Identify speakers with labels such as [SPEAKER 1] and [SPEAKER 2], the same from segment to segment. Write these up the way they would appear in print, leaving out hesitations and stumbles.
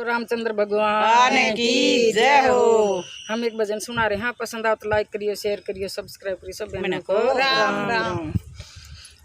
[SPEAKER 1] रामचंद्र भगवान
[SPEAKER 2] की जय हो।
[SPEAKER 1] हम एक भजन सुना रहे हैं, पसंद आओ तो लाइक करियो, शेयर करियो, सब्सक्राइब करियो। सब बहनों को
[SPEAKER 2] राम राम।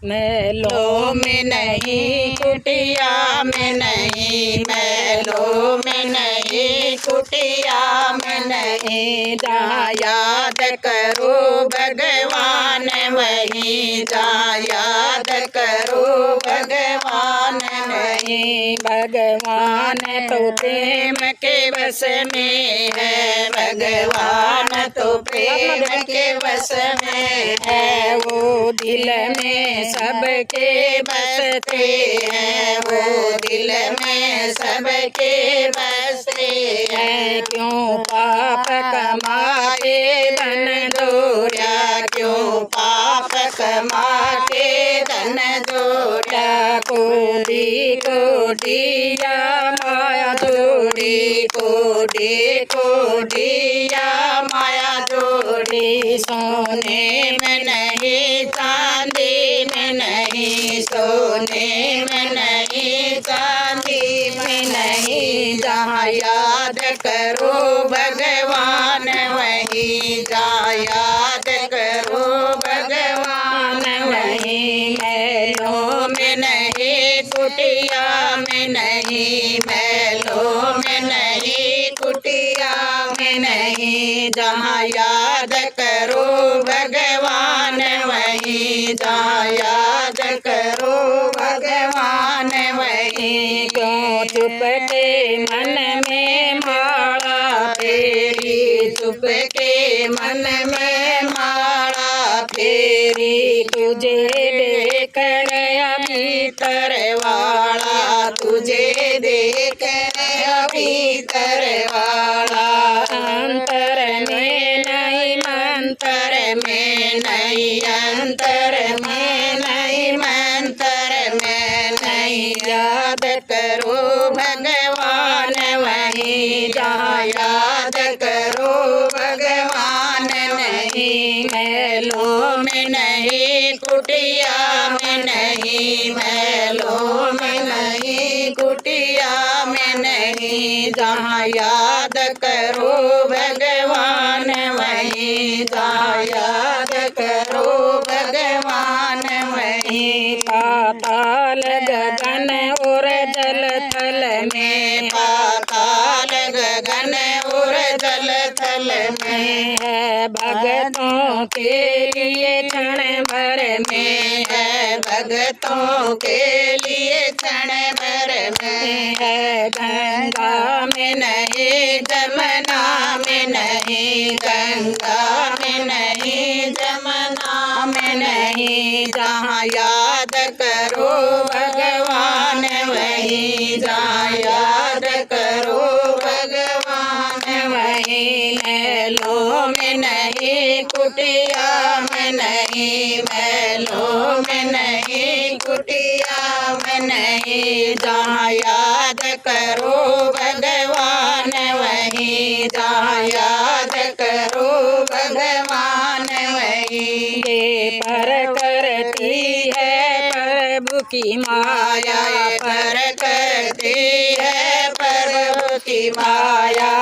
[SPEAKER 1] महलों में नहीं,
[SPEAKER 2] कुटिया में नहीं, महलों में नहीं, कुटिया में नहीं, जहाँ याद करो भगवान वहीं, जहाँ याद करो भगवान वहीं। भगवान तो प्रेम के बस में है, भगवान तो प्रेम के बस में है, वो दिल में सबके बसते हैं, वो दिल में सबके बसते हैं। क्यों पाप कमा के धन जोड़ा, क्यों पाप कमा के धन जोड़ा, कोडी कोडिया माया जोड़ी, कोडी कोडिया माया जोड़ी। सोने में नहीं, चांदी में नहीं, सोने में नहीं, चांदी में नहीं, जहाँ याद करो भगवान वहीं, जहाँ याद करो भगवान वहीं। महलों में नहीं, कुटिया में नहीं, महलों में नहीं, कुटिया में नहीं, जहाँ याद करो भगवान वहीं, जहाँ याद करो भगवान वहीं। क्यों चुपके मन में माला फेरी, चुपके मन में माला फेरी, तुझे देख गया भीतर वाला, तुझे देख गया भीतर वाला। अंतर में नहीं, मंतर में नहीं, अंतर में नहीं, मंतर में नहीं, याद करो भगवान वहीं, जहाँ याद करो भगवान वहीं। महलों में नहीं, कुटिया में नहीं, महलों में नहीं, कुटिया में नहीं, जहाँ याद करो भगवान वहीं, जहाँ याद करो भगवान वहीं। पाताल गगन और जल थल में, पाताल गगन और जल थल में है, भगतों के लिए क्षण भर में है, भगतों के लिए क्षण भर में है। गंगा में नहीं, जमुना में नहीं, गंगा में नहीं, जमुना में नहीं, जहाँ याद करो भगवान वहीं, जहाँ याद करो भगवान वहीं। महलों में नहीं, कुटिया में नहीं, महलों में नहीं, कुटिया में नहीं, जहाँ याद करो भगवान वहीं, जहाँ याद करो भगवान वहीं। ये पर करती है प्रभु की माया, पर करती है प्रभु की माया,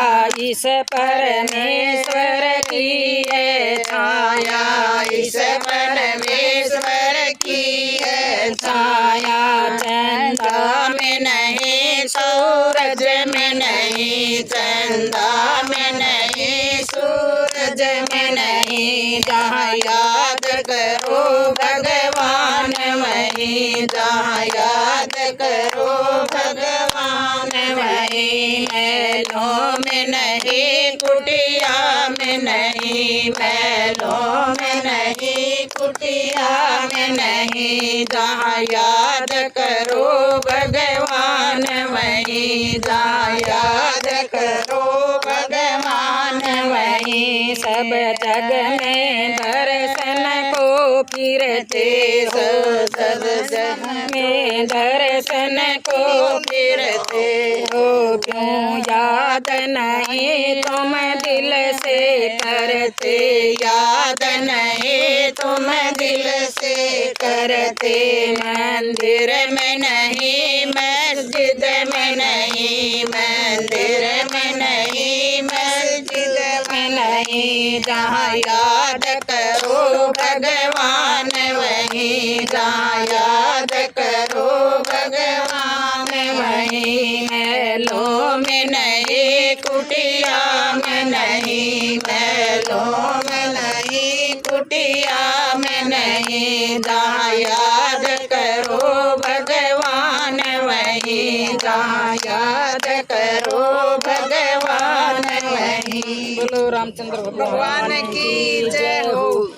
[SPEAKER 2] इस परमेश्वर की है छाया, इस परमेश्वर की है छाया। चंदा में नहीं, सूरज में नहीं, चंदा में नहीं, सूरज में नहीं, जहाँ याद करो भगवान वहीं, जहाँ याद करो भगवान वहीं। महलों में नहीं, कुटिया में नहीं, महलों में नहीं, कुटिया में नहीं, जहाँ याद करो भगवान वहीं, जहाँ याद करो भगवान वहीं। सब जग में दर्शन को फिरते, सब जग में दर्शन को फिरते हो, क्यों याद नहीं तुम दिल से करते, याद नहीं तुम दिल से करते। मंदिर में नहीं, मस्जिद में नहीं, मंदिर जहाँ याद करो भगवान वहीं, जहाँ याद करो भगवान वहीं। महलों में नहीं, कुटिया में नहीं, महलों में नहीं, कुटिया में नहीं, जहाँ याद करो भगवान वहीं, जहाँ याद करो भगवान वहीं।
[SPEAKER 1] बोलो रामचंद्र भगवान
[SPEAKER 2] भगवान की जय हो।